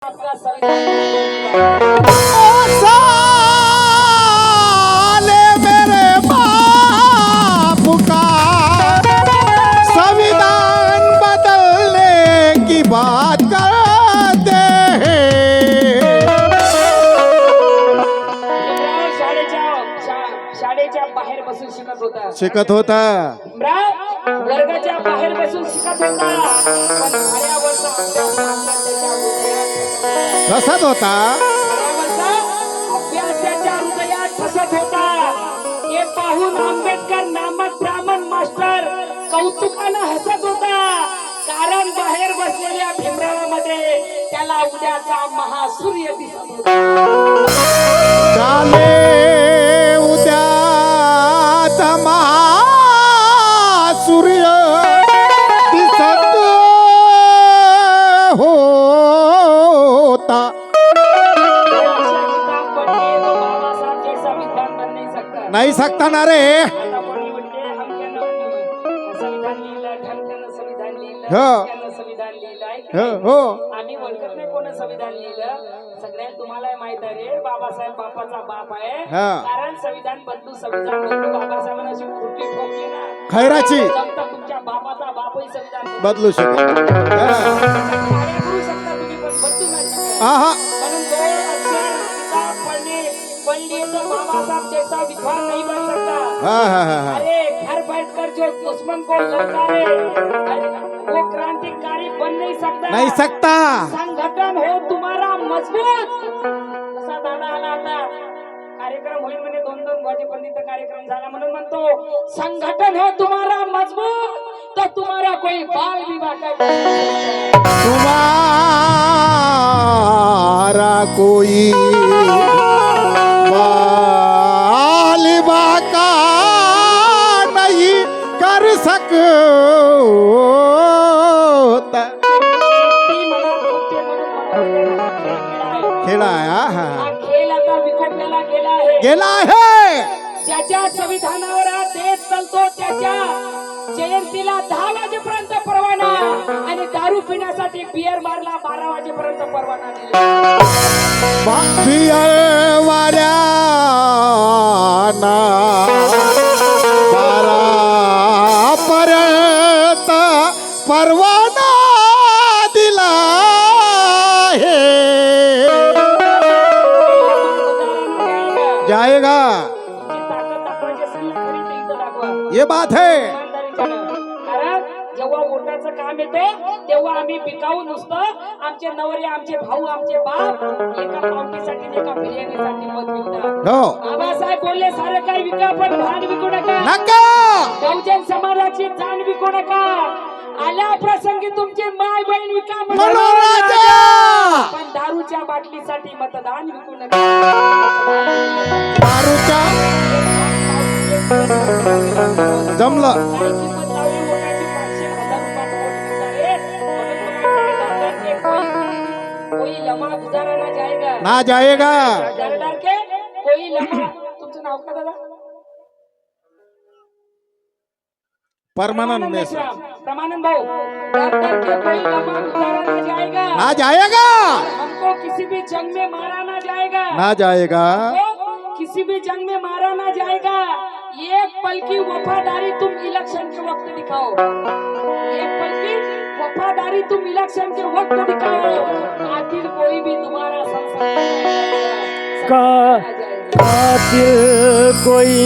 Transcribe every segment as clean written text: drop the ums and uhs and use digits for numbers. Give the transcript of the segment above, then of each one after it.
साले मेरे बाप का संविधान बदलने की बात करते हैं। शाळेच्या बाहेर बसून शिकत होता वर्गाच्या बाहेर बसून शिकत होता पण खऱ्यावरचा अभ्यास मात्र त्याच्या हृदयात कसत होता अभ्यास त्याच्या हृदयात ठसत होता। हे पाहून आंबेडकर नामक ब्राह्मण मास्टर कौतुकानं हसत होता, कारण बाहेर बसलेल्या भीमरावामध्ये त्याला उद्याचा महासूर्य दिसत होता। चाले उद्याचा महासूर्य दिसत होता। नहीं सकता ना रे। हो आम्ही ओळखत नाही कोण संविधान लिहिलं, सगळ्यांना तुम्हाला माहित आहे रे, बाबासाहेब बापाचा बाप आहे, कारण संविधान बदलू बाबासाहेबांना अशी कृती ठोकली ना खैराची तुमच्या बापाचा बापही संविधान बदलू शकत करू शकता तुम्ही, पण बदलू नाही शकत। म्हणून जो अक्षर किताब पढ़ने तो बाबासाहेब जैसा विद्वान नहीं बन सकता। अरे घर बैठकर जो दुश्मन को ललकारे वो क्रांतिकारी बन नहीं सकता। संगठन हो तुम्हारा मजबूत। असा दादा आला आता, कार्यक्रम होईल म्हणे 2-2 वाजेपर्यंत कार्यक्रम झाला, म्हणून म्हणतो संगठन हो तुम्हारा मजबूत तो तुम्हारा कोई बाल विवाह का तुम्हारा कोई बाल विवाह का नहीं कर सकता। खेळा हा खेळ आता विखुरलेला गेला आहे। ज्याच्या संविधानावर देश चालतो त्याच्या जयंतीला 10 वाजेपर्यंत परवाना आणि दारू पिण्यासाठी बियर मारला 12 वाजेपर्यंत परवाना दिला। बियर वाऱ्याना 12 पर्यंत परवाना दिला है। जाएगा ये बात है। जेव्हा वोटाचं काम येतो तेव्हा आम्ही पिकाऊ नुसतं आमचे नवरे आमचे भाऊ आमचे बाप एका पावटीसाठी एका बिर्याणीसाठी मत विकतात। बाबासाहेब बोलले सारे काही विका पण भान विकू नका, बहुजन समाजाची जाण विकू नका, आल्या प्रसंगी तुमची माय बहीण विका पण दारूच्या बाटलीसाठी मतदान विकू नका। दारूच्या जमलं कोई लम्हा गुजारा ना जाएगा डर के कोई लम्हा। तुमचं नाव का दादा? परमानंद प्रमानंद भाऊ। डर के कोई लम्हा गुजारा ना जाएगा। हमको किसी भी जंग में मारा ना जाएगा। किसी भी जंग में मारा ना जाएगा। एक पल की वफादारी तुम इलेक्शन के वक्त दिखाओ, एक पल की वफादारी तुम इलेक्शन के वक्त दिखाओ, कातिल कोई भी तुम्हारा कातिल कोई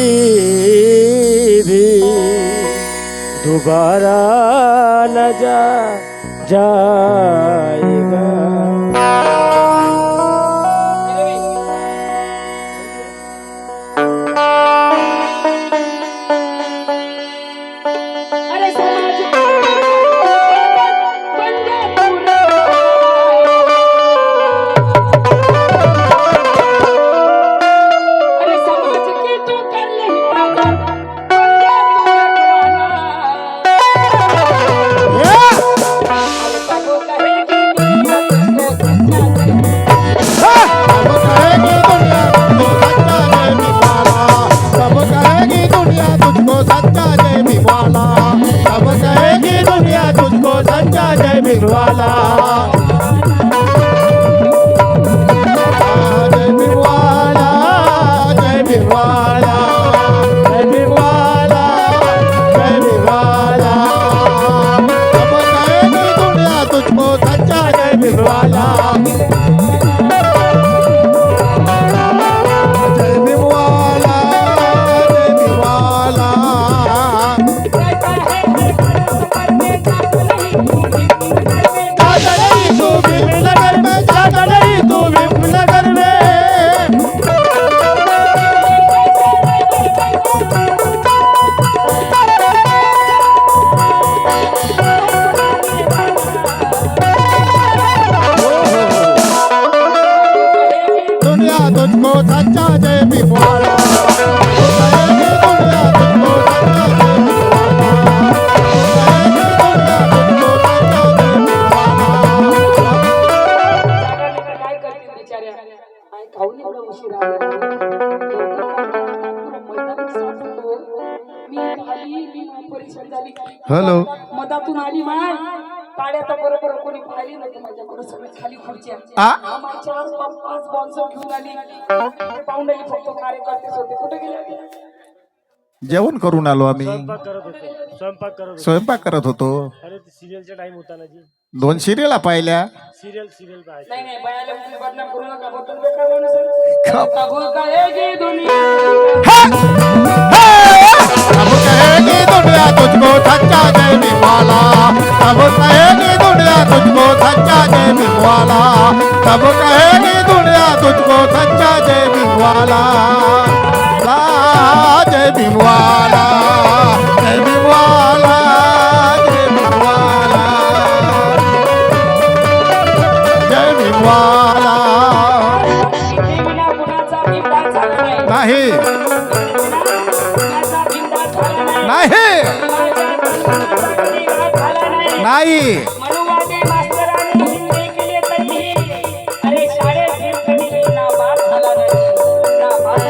भी दोबारा न जाएगा। कहेगी भीमवाला जय भीमवाला जय भीमवाला कहता है हर सफर में जाता नहीं तू भीमनगर में जाता नहीं तू भीमनगर में दुनिया तुझको सच्चा जय भीमवाला दुनिया तुझको सच्चा जय भीमवाला दुनिया तुझको सच्चा जय भीमवाला काय करतील बिचाऱ्या काय खाऊन एवढा उशीर आला मैदानात सापडतो मी आली मी परीक्षा झाली हॅलो. मधातून आली माय काड्या तर बरोबर कोणी पाहिली नव्हती माझ्याकडे सगळे खाली खुर्च्या आ? मागच्या वेळेस पाच बॉन्सर घेऊन आली पाहुण्याली फक्त कार्यकर्तेच होते कुठे गेले जेवण करून आलो आम्ही स्वयंपाक करत होतो स्वयंपाक करत होतो अरे ते सिरियलचा टाइम होता ना जी 2 सिरियला पाहिल्या सिरियल पाहायचं नाही नाही बायाला तुम्ही बदनाम करू नका बदल बेकार माणूस आहे. खप. अब कहेगी दुनिया अब कहेगी दुनिया तुझको सच्चा जय भीमवाला अब कहेगी दुनिया तुझको सच्चा जय भीमवाला तब कहेगी दुनिया तुझको सच्चा जय भीमवाला ला जय भीमवाला जय भीमवाला जय भीमवाला जय भीमवाला इथे विना गुणाचा बिंदास झाला नाही नाही गुणाचा बिंदास झाला नाही नाही नाही मनुवादी मास्तरांनी हिंदी केले तरीही अरे शाळेत हिंदी नापास झाला नाही नापास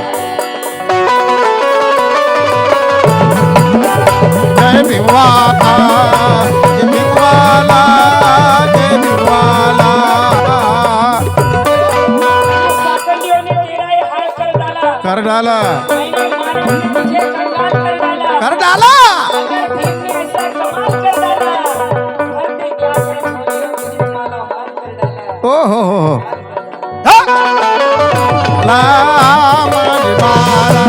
जय भीमवाला जय भीमवाला जय भीमवाला साकंडियों ने तेरा ये हाल कर डाला कर डाला मैंने मारा ने तुझे कंगाल कर डाला कर डाला अगर भीम ने ऐसा कमाल कर डाला घर में क्या है छोड़ियो तुझे माला माल कर डाला ओ हो ला मारी माला